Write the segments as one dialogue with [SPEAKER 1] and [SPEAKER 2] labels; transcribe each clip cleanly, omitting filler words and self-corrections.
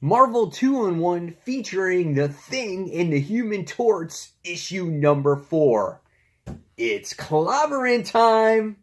[SPEAKER 1] Marvel 2-in-1 featuring The Thing and the Human Torch, issue number 4. It's clobbering time!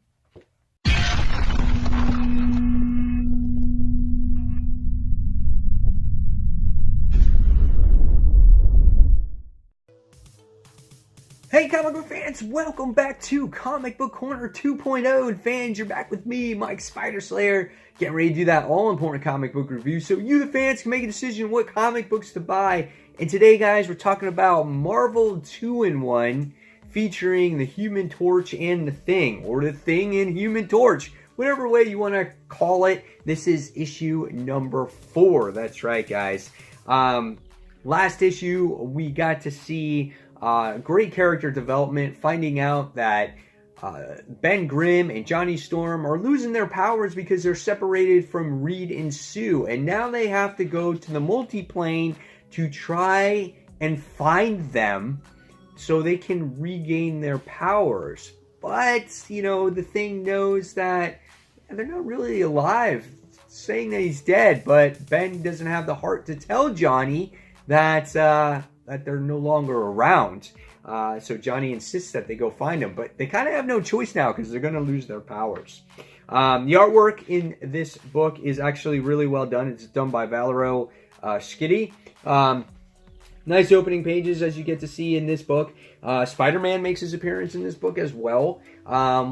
[SPEAKER 1] Hey comic book fans, welcome back to Comic Book Corner 2.0. And fans, you're back with me, Mike Spider Slayer, getting ready to do that all-important comic book review so you, the fans, can make a decision what comic books to buy. And today, guys, we're talking about Marvel 2-in-1 featuring the Human Torch and the Thing, or the Thing and Human Torch, whatever way you want to call it. This is issue number 4. That's right, guys. Last issue, we got to see great character development, finding out that Ben Grimm and Johnny Storm are losing their powers because they're separated from Reed and Sue, and now they have to go to the multiplane to try and find them so they can regain their powers. But, you know, the Thing knows that they're not really alive, saying that he's dead, but Ben doesn't have the heart to tell Johnny that they're no longer around. So Johnny insists that they go find them, but they kind of have no choice now because they're going to lose their powers. The artwork in this book is actually really well done. It's done by Valerio Schiti. Nice opening pages, as you get to see in this book. Spider-Man makes his appearance in this book as well.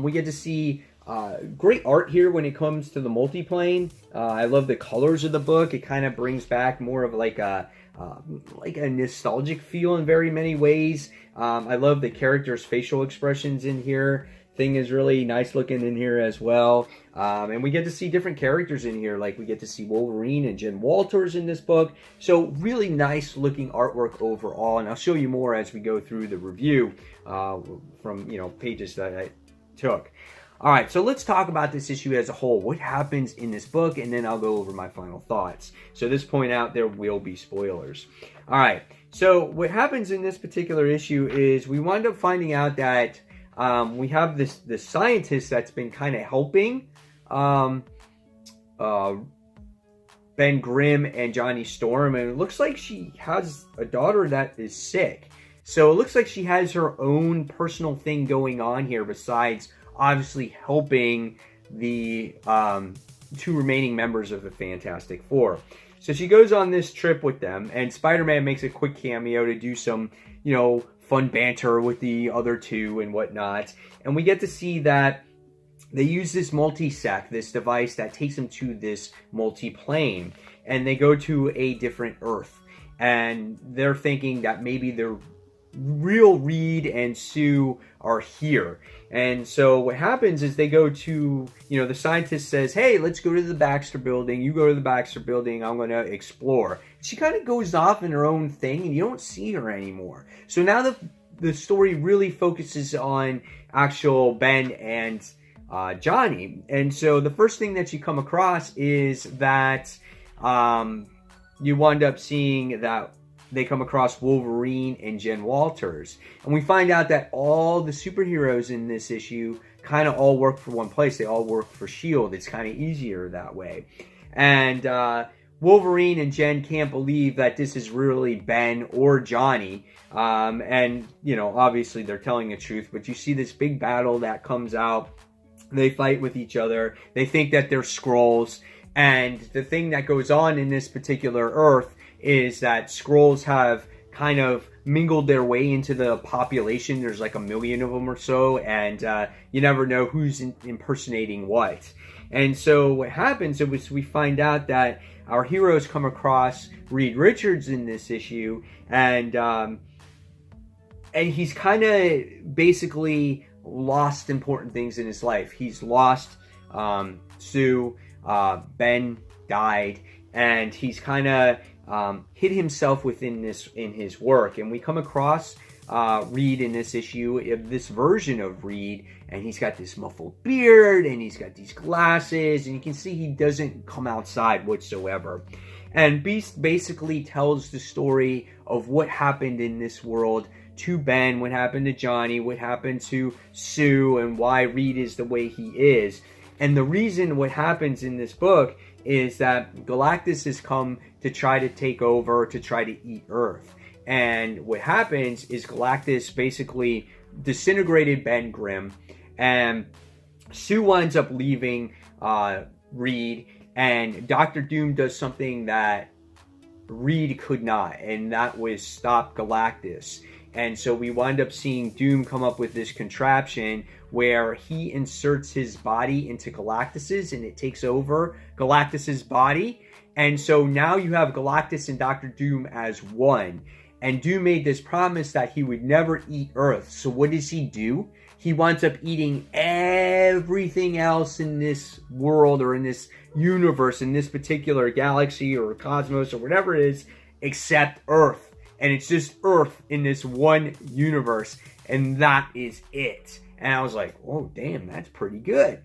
[SPEAKER 1] We get to see great art here when it comes to the multiplane. I love the colors of the book. It kind of brings back more of like a nostalgic feel in very many ways. I love the characters' facial expressions in here. Thing is really nice looking in here as well. And we get to see different characters in here. Like we get to see Wolverine and Jen Walters in this book. So really nice looking artwork overall. And I'll show you more as we go through the review from, you know, pages that I took. All right, so let's talk about this issue as a whole. What happens in this book, and then I'll go over my final thoughts. So this point out, there will be spoilers. All right, so what happens in this particular issue is we wind up finding out that we have this scientist that's been kind of helping Ben Grimm and Johnny Storm, and it looks like she has a daughter that is sick. So it looks like she has her own personal thing going on here besides obviously helping the 2 remaining members of the Fantastic Four. So she goes on this trip with them, and Spider-Man makes a quick cameo to do some, you know, fun banter with the other 2 and whatnot. And we get to see that they use this multi-sec, this device that takes them to this multi-plane, and they go to a different Earth. And they're thinking that maybe they're real Reed and Sue are here. And so what happens is they go to, you know, the scientist says, hey, let's go to the Baxter building. You go to the Baxter building. I'm going to explore. She kind of goes off in her own thing and you don't see her anymore. So now the story really focuses on actual Ben and Johnny. And so the first thing that you come across is that you wind up seeing that they come across Wolverine and Jen Walters. And we find out that all the superheroes in this issue kind of all work for one place. They all work for S.H.I.E.L.D. It's kind of easier that way. And Wolverine and Jen can't believe that this is really Ben or Johnny. And, you know, obviously they're telling the truth. But you see this big battle that comes out. They fight with each other. They think that they're Skrulls. And the thing that goes on in this particular Earth is that Skrulls have kind of mingled their way into the population. There's like 1 million of them or so, and you never know who's impersonating what. And so what happens is we find out that our heroes come across Reed Richards in this issue, and he's kind of basically lost important things in his life. He's lost Sue, Ben died, and he's kind of hid himself within his work. And we come across Reed in this issue, this version of Reed, and he's got this muffled beard and he's got these glasses, and you can see he doesn't come outside whatsoever. And Beast basically tells the story of what happened in this world to Ben, what happened to Johnny, what happened to Sue, and why Reed is the way he is. And the reason what happens in this book is that Galactus has come to try to take over, to try to eat Earth. And what happens is Galactus basically disintegrated Ben Grimm, and Sue winds up leaving Reed, and Doctor Doom does something that Reed could not, and that was stop Galactus. And so we wind up seeing Doom come up with this contraption where he inserts his body into Galactus's, and it takes over Galactus's body. And so now you have Galactus and Doctor Doom as one. And Doom made this promise that he would never eat Earth. So what does he do? He winds up eating everything else in this world, or in this universe, in this particular galaxy or cosmos or whatever it is, except Earth. And it's just Earth in this one universe. And that is it. And I was like, oh, damn, that's pretty good.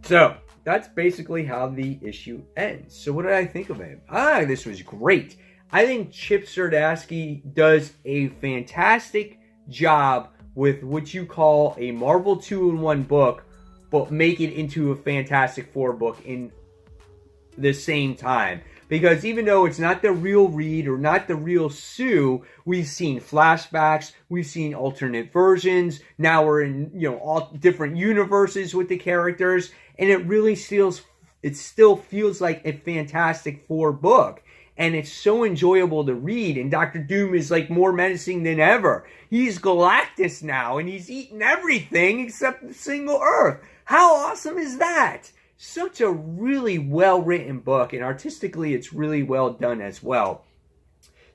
[SPEAKER 1] So that's basically how the issue ends. So what did I think of it? This was great. I think Chip Zdarsky does a fantastic job with what you call a Marvel 2-in-1 book, but make it into a Fantastic Four book in the same time. Because even though it's not the real Reed or not the real Sue, we've seen flashbacks, we've seen alternate versions, now we're in, all different universes with the characters, and it still feels like a Fantastic Four book. And it's so enjoyable to read, and Doctor Doom is like more menacing than ever. He's Galactus now, and he's eating everything except the single Earth. How awesome is that? Such a really well-written book, and artistically it's really well done as well.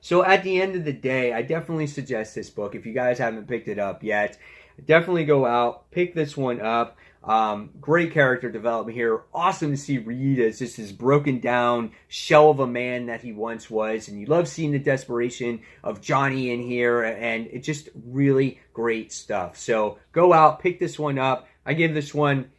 [SPEAKER 1] So at the end of the day, I definitely suggest this book. If you guys haven't picked it up yet, definitely go out, pick this one up. Great character development here. Awesome to see Reed as just this broken down shell of a man that he once was, and you love seeing the desperation of Johnny in here, and it's just really great stuff. So go out, pick this one up. I give this one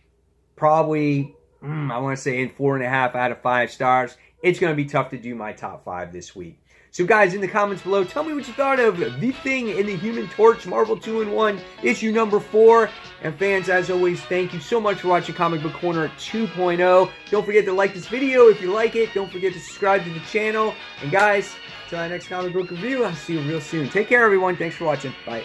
[SPEAKER 1] probably, I want to say, in 4.5 out of 5 stars. It's going to be tough to do my top 5 this week. So guys, in the comments below, tell me what you thought of The Thing in the Human Torch Marvel 2-in-1 issue number 4. And fans, as always, thank you so much for watching Comic Book Corner 2.0. Don't forget to like this video if you like it. Don't forget to subscribe to the channel. And guys, until our next comic book review, I'll see you real soon. Take care, everyone. Thanks for watching. Bye.